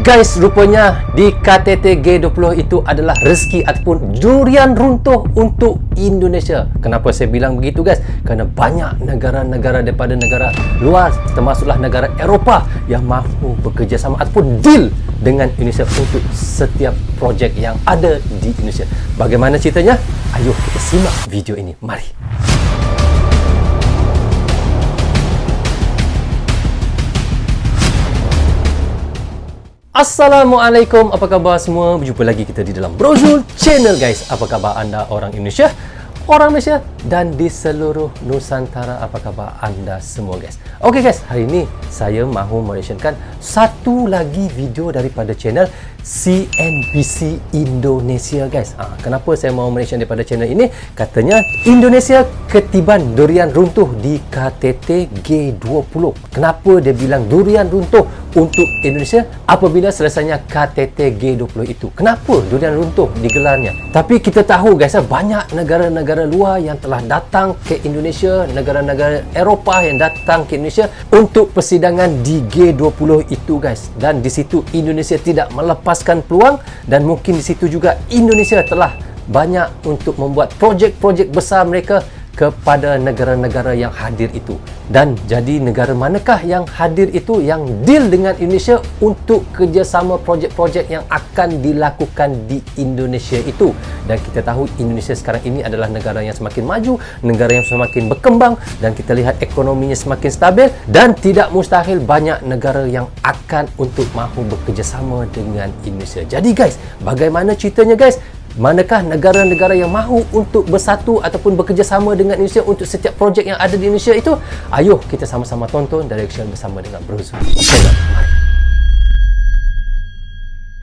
Guys, rupanya di KTT G20 itu adalah rezeki ataupun durian runtuh untuk Indonesia. Kenapa saya bilang begitu guys? Kerana banyak negara-negara daripada negara luar, termasuklah negara Eropah yang mahu bekerjasama ataupun deal dengan Indonesia untuk setiap projek yang ada di Indonesia. Bagaimana ceritanya? Ayo kita simak video ini. Mari. Assalamualaikum, apa khabar semua? Berjumpa lagi kita di dalam Brozul Channel guys. Apa khabar anda orang Indonesia, orang Malaysia dan di seluruh Nusantara? Apa khabar anda semua guys? Okey guys, hari ini saya mahu mentionkan satu lagi video daripada channel CNBC Indonesia guys. Kenapa saya mahu mention daripada channel ini? Katanya Indonesia ketiban durian runtuh di KTT G20. Kenapa dia bilang durian runtuh untuk Indonesia apabila selesainya KTT G20 itu? Kenapa durian runtuh digelarnya? Tapi kita tahu guys, banyak negara-negara luar yang telah datang ke Indonesia, negara-negara Eropah yang datang ke Indonesia untuk persidangan di G20 itu guys. Dan di situ Indonesia tidak melepaskan peluang, dan mungkin di situ juga Indonesia telah banyak untuk membuat projek-projek besar mereka kepada negara-negara yang hadir itu. Dan jadi negara manakah yang hadir itu yang deal dengan Indonesia untuk kerjasama projek-projek yang akan dilakukan di Indonesia itu? Dan kita tahu Indonesia sekarang ini adalah negara yang semakin maju, negara yang semakin berkembang, dan kita lihat ekonominya semakin stabil, dan tidak mustahil banyak negara yang akan untuk mahu bekerjasama dengan Indonesia. Jadi guys, bagaimana ceritanya guys? Manakah negara-negara yang mahu untuk bersatu ataupun bekerjasama dengan Indonesia untuk setiap projek yang ada di Indonesia itu? Ayo kita sama-sama tonton Direction bersama dengan Brozul.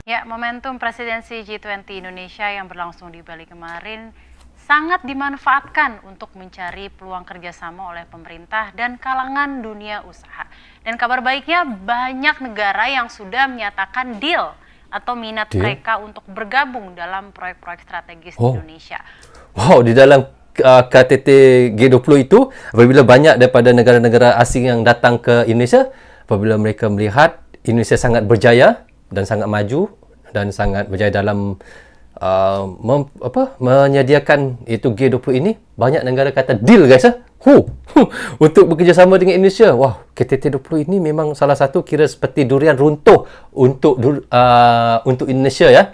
Ya, momentum presidensi G20 Indonesia yang berlangsung di Bali kemarin sangat dimanfaatkan untuk mencari peluang kerjasama oleh pemerintah dan kalangan dunia usaha. Dan kabar baiknya, banyak negara yang sudah menyatakan deal atau minat mereka untuk bergabung dalam proyek-proyek strategis di Indonesia. Wow, di dalam KTT G20 itu, apabila banyak daripada negara-negara asing yang datang ke Indonesia, apabila mereka melihat Indonesia sangat berjaya dan sangat maju dan sangat berjaya dalam menyediakan itu G20 ini, banyak negara kata deal guys untuk bekerjasama dengan Indonesia. Wah, KTT 20 ini memang salah satu kira seperti durian runtuh untuk Indonesia ya.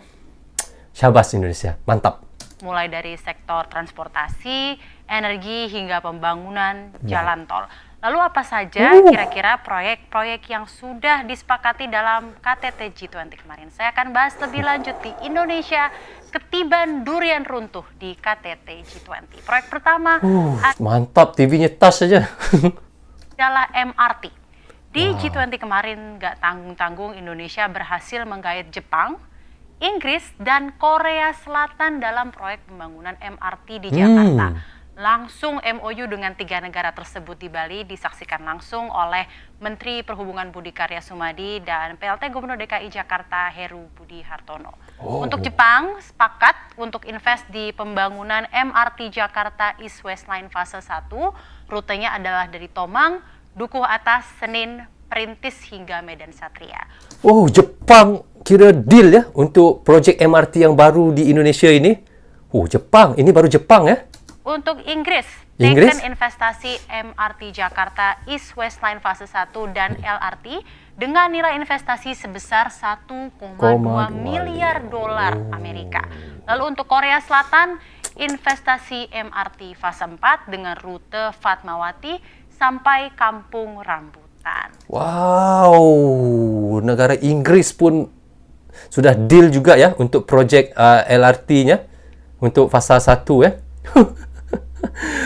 Syabas Indonesia, mantap. Mulai dari sektor transportasi, energi hingga pembangunan jalan tol. Lalu apa saja kira-kira proyek-proyek yang sudah disepakati dalam KTT G20 kemarin? Saya akan bahas lebih lanjut di Indonesia ketiban durian runtuh di KTT G20. Proyek pertama mantap, TV-nya tas saja. Adalah MRT. Di G20 kemarin nggak tanggung-tanggung Indonesia berhasil menggait Jepang, Inggris, dan Korea Selatan dalam proyek pembangunan MRT di Jakarta. Langsung MOU dengan 3 negara tersebut di Bali disaksikan langsung oleh Menteri Perhubungan Budi Karya Sumadi dan PLT Gubernur DKI Jakarta Heru Budi Hartono. Untuk Jepang, sepakat untuk invest di pembangunan MRT Jakarta East West Line fase 1. Rutenya adalah dari Tomang, Dukuh Atas, Senin, Perintis hingga Medan Satria. Oh, Jepang kira deal ya untuk projek MRT yang baru di Indonesia ini. Oh, Jepang, ini baru Jepang ya. Untuk Inggris, Tekken investasi MRT Jakarta East West Line fase 1 dan LRT dengan nilai investasi sebesar 1,2 miliar dolar Amerika. Lalu untuk Korea Selatan, investasi MRT fase 4 dengan rute Fatmawati sampai Kampung Rambutan. Wow, negara Inggris pun sudah deal juga ya untuk projek LRT-nya untuk fasa 1 ya.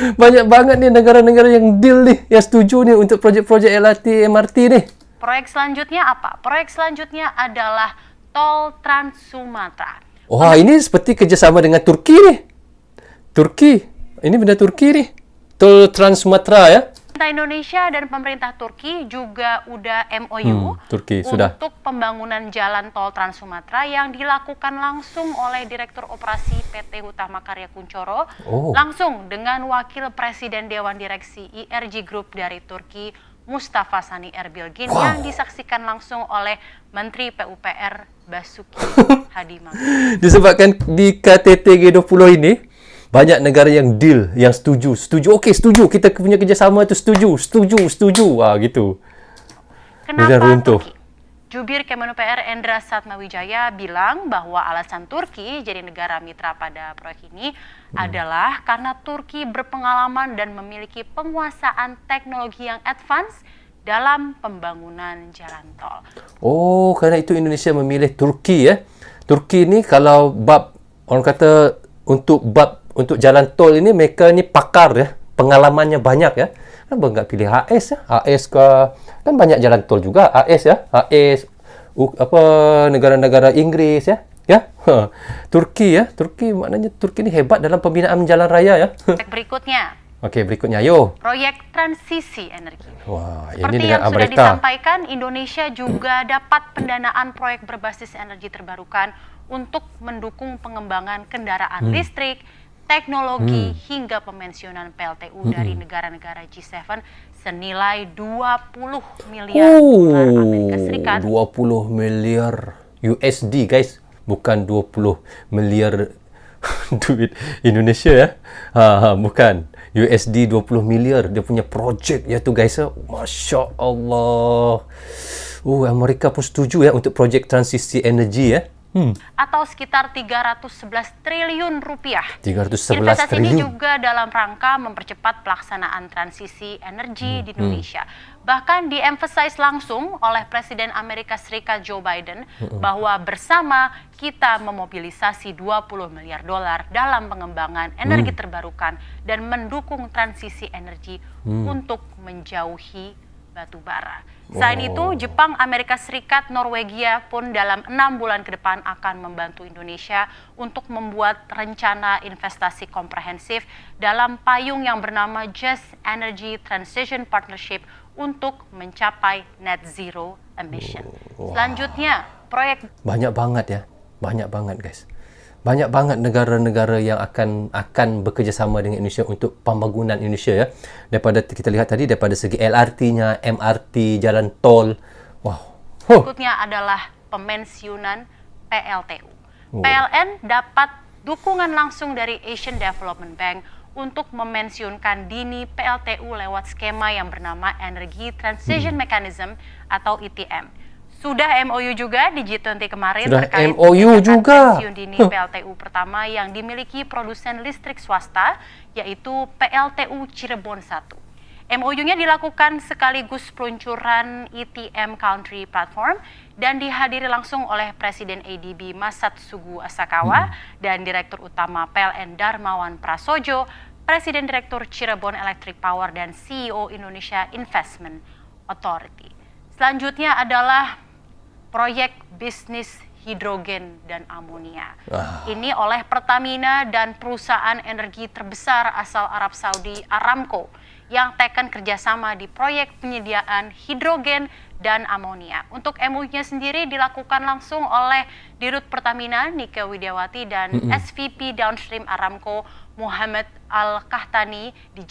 Banyak banget nih negara-negara yang deal nih, yang setuju nih untuk projek-projek LRT, MRT nih. Proyek selanjutnya apa? Proyek selanjutnya adalah Tol Trans Sumatera. Wah, ini seperti kerjasama dengan Turki nih. Turki, ini benda Turki nih. Tol Trans Sumatera ya. Pemerintah Indonesia dan pemerintah Turki juga udah MOU Turki, untuk pembangunan jalan tol Trans Sumatera yang dilakukan langsung oleh Direktur Operasi PT Hutama Karya Kuncoro langsung dengan Wakil Presiden Dewan Direksi IRG Group dari Turki, Mustafa Sani Erbilgin yang disaksikan langsung oleh Menteri PUPR Basuki Hadimulyo. Disebabkan di KTT G20 ini banyak negara yang deal, yang setuju. Okey, setuju. Kita punya kerjasama itu setuju. Wah, gitu. Kenapa runtuh. Turki? Jubir Kemenlu PR Endra Satmawijaya bilang bahwa alasan Turki jadi negara mitra pada proyek ini adalah karena Turki berpengalaman dan memiliki penguasaan teknologi yang advance dalam pembangunan jalan tol. Oh, kerana itu Indonesia memilih Turki ya. Turki ni kalau orang kata untuk jalan tol ini mereka ni pakar ya. Pengalamannya banyak ya. Kenapa enggak pilih AS ya? AS ke kan banyak jalan tol juga AS ya. AS negara-negara Inggris ya. Ya. Turki ya. Turki maknanya Turki ni hebat dalam pembinaan jalan raya ya. Berikutnya. Okey, berikutnya yo. Proyek transisi energi. Wah, ini Seperti dengan yang sudah Amerika. disampaikan, Indonesia juga dapat pendanaan proyek berbasis energi terbarukan untuk mendukung pengembangan kendaraan listrik, teknologi, hingga pemensiunan PLTU dari negara-negara G7 senilai 20 miliar dolar Amerika Serikat. 20 miliar USD guys, bukan 20 miliar duit Indonesia ya. Bukan. USD 20 miliar dia punya projek ya tu guys. Masya Allah. Amerika pun setuju ya untuk projek transisi energi ya. Atau sekitar 311 triliun rupiah. 311 Investasi ini triliun. juga dalam rangka mempercepat pelaksanaan transisi energi di Indonesia. Bahkan di-emphasize langsung oleh Presiden Amerika Serikat Joe Biden bahwa bersama kita memobilisasi 20 miliar dolar dalam pengembangan energi terbarukan dan mendukung transisi energi untuk menjauhi batu bara. Selain itu, Jepang, Amerika Serikat, Norwegia pun dalam 6 bulan ke depan akan membantu Indonesia untuk membuat rencana investasi komprehensif dalam payung yang bernama Just Energy Transition Partnership untuk mencapai net zero emission. Selanjutnya, proyek Banyak banget ya. Banyak banget guys. Banyak banget negara-negara yang akan bekerjasama dengan Indonesia untuk pembangunan Indonesia ya. Daripada kita lihat tadi daripada segi LRT-nya, MRT, jalan tol. Wow. berikutnya adalah pemensiunan PLTU. PLN dapat dukungan langsung dari Asian Development Bank untuk memensiunkan dini PLTU lewat skema yang bernama Energy Transition Mechanism atau ETM. Sudah MOU juga di G20 kemarin Sudah terkait MOU kebijakan juga. pensiun dini PLTU pertama yang dimiliki produsen listrik swasta, yaitu PLTU Cirebon 1. MOU-nya dilakukan sekaligus peluncuran ETM Country Platform dan dihadiri langsung oleh Presiden ADB Masatsugu Asakawa dan Direktur Utama PLN Darmawan Prasojo, Presiden Direktur Cirebon Electric Power dan CEO Indonesia Investment Authority. Selanjutnya adalah proyek bisnis hidrogen dan amonia. Ini oleh Pertamina dan perusahaan energi terbesar asal Arab Saudi Aramco yang teken kerjasama di proyek penyediaan hidrogen dan amonia. Untuk MOU-nya sendiri dilakukan langsung oleh Dirut Pertamina Nike Widiawati dan SVP Downstream Aramco Muhammad Al-Kahtani di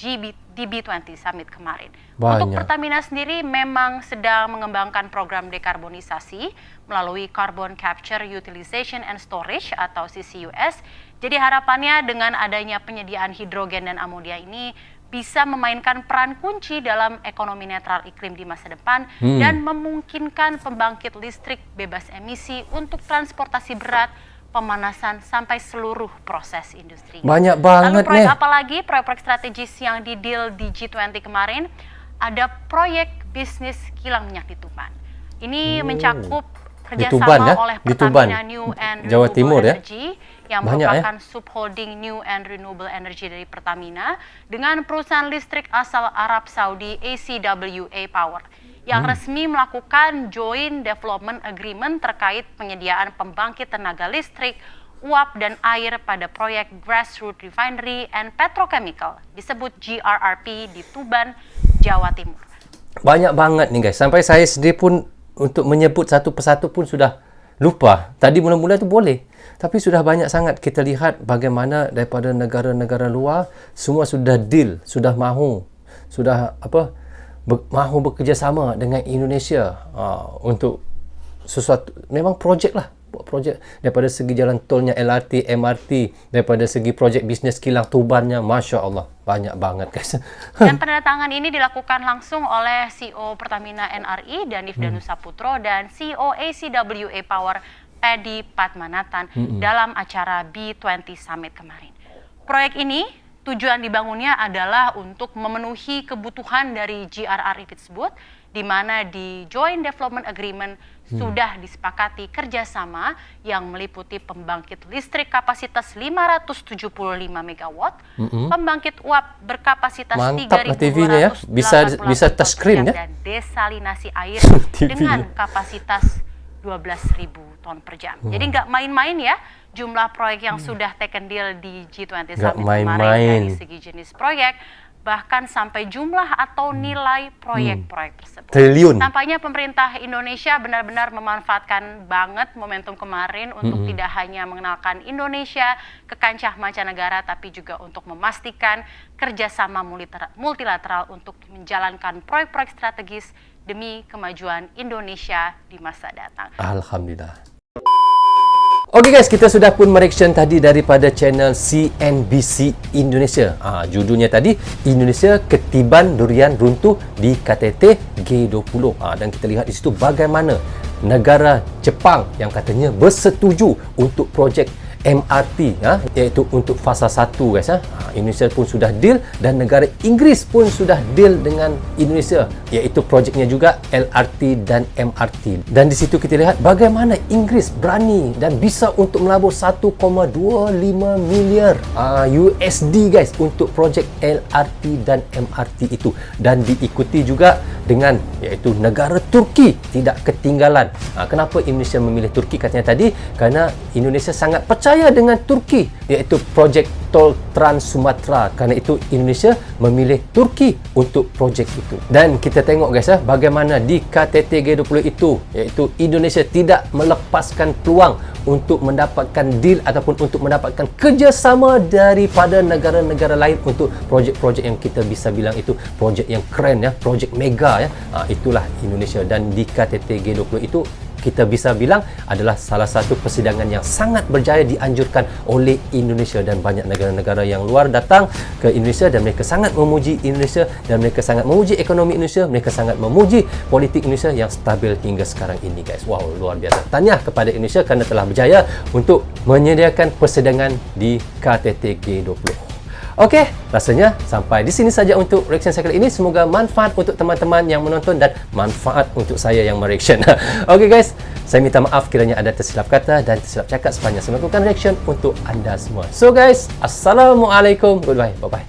B20 Summit kemarin. Untuk Pertamina sendiri memang sedang mengembangkan program dekarbonisasi melalui Carbon Capture Utilization and Storage atau CCUS. Jadi harapannya dengan adanya penyediaan hidrogen dan amonia ini bisa memainkan peran kunci dalam ekonomi netral iklim di masa depan dan memungkinkan pembangkit listrik bebas emisi untuk transportasi berat, pemanasan sampai seluruh proses industri. Banyak banget Lalu proyek nih. apa lagi? Proyek strategis yang di-deal di G20 kemarin, ada proyek bisnis kilang minyak di Tuban. Ini mencakup kerjasama Tuban, ya? oleh Di Tuban, Pertamina New and Jawa Renewable Timur, ya? Energy yang Banyak, merupakan subholding New and Renewable Energy dari Pertamina dengan perusahaan listrik asal Arab Saudi ACWA Power yang resmi melakukan Joint Development Agreement terkait penyediaan pembangkit tenaga listrik, uap dan air pada proyek Grassroots Refinery and Petrochemical disebut GRRP di Tuban, Jawa Timur. Banyak banget nih guys. Sampai saya sendiri pun untuk menyebut satu persatu pun sudah lupa. Tadi mula-mula tu boleh. Tapi sudah banyak sangat kita lihat bagaimana daripada negara-negara luar semua sudah deal, sudah mahu, sudah mahu bekerjasama dengan Indonesia untuk sesuatu, memang projek lah, buat projek daripada segi jalan tolnya, LRT, MRT, daripada segi projek bisnes kilang tubannya, Masya Allah, banyak banget guys. Dan penandatangan ini dilakukan langsung oleh CEO Pertamina NRI, Danif Danusaputro, dan CEO ACWA Power, Paddy Padmanathan, dalam acara B20 Summit kemarin. Proyek ini tujuan dibangunnya adalah untuk memenuhi kebutuhan dari GRRI tersebut, di mana di Joint Development Agreement sudah disepakati kerjasama yang meliputi pembangkit listrik kapasitas 575 MW, pembangkit uap berkapasitas 3.280 TV-nya ya, bisa touchscreen ya, dan desalinasi air dengan kapasitas 12.000 ton per jam. Jadi nggak main-main ya jumlah proyek yang sudah taken deal di G20 Summit kemarin dari segi jenis proyek, bahkan sampai jumlah atau nilai proyek-proyek tersebut. Triliun. Tampaknya pemerintah Indonesia benar-benar memanfaatkan banget momentum kemarin untuk tidak hanya mengenalkan Indonesia ke kancah mancanegara, tapi juga untuk memastikan kerjasama multilateral untuk menjalankan proyek-proyek strategis demi kemajuan Indonesia di masa datang. Alhamdulillah. Oke guys, kita sudah pun mereaction tadi daripada channel CNBC Indonesia. Judulnya tadi, Indonesia ketiban durian runtuh di KTT G20. Dan kita lihat di situ bagaimana negara Jepang yang katanya bersetuju untuk projek MRT, iaitu untuk fasa 1 guys. Indonesia pun sudah deal, dan negara Inggeris pun sudah deal dengan Indonesia, iaitu projeknya juga LRT dan MRT. Dan di situ kita lihat bagaimana Inggeris berani dan bisa untuk melabur 1,25 miliar USD guys untuk projek LRT dan MRT itu, dan diikuti juga dengan iaitu negara Turki tidak ketinggalan. Kenapa Indonesia memilih Turki katanya tadi? Karena Indonesia sangat percaya dengan Turki, iaitu projek tol Trans Sumatera. Kerana itu Indonesia memilih Turki untuk projek itu. Dan kita tengok guys bagaimana di KTT G20 itu, iaitu Indonesia tidak melepaskan peluang untuk mendapatkan deal ataupun untuk mendapatkan kerjasama daripada negara-negara lain untuk projek-projek yang kita bisa bilang itu projek yang keren ya, projek mega ya. Itulah Indonesia, dan di KTT G20 itu kita bisa bilang adalah salah satu persidangan yang sangat berjaya dianjurkan oleh Indonesia, dan banyak negara-negara yang luar datang ke Indonesia dan mereka sangat memuji Indonesia, dan mereka sangat memuji ekonomi Indonesia, mereka sangat memuji politik Indonesia yang stabil hingga sekarang ini guys. Wow, luar biasa. Tahniah kepada Indonesia kerana telah berjaya untuk menyediakan persidangan di KTT G20. Okey, rasanya sampai di sini saja untuk reaction saya kali ini. Semoga manfaat untuk teman-teman yang menonton dan manfaat untuk saya yang mereaction. Okey guys, saya minta maaf kiranya ada tersilap kata dan tersilap cakap sepanjang saya melakukan reaction untuk anda semua. So guys, Assalamualaikum. Goodbye. Bye-bye.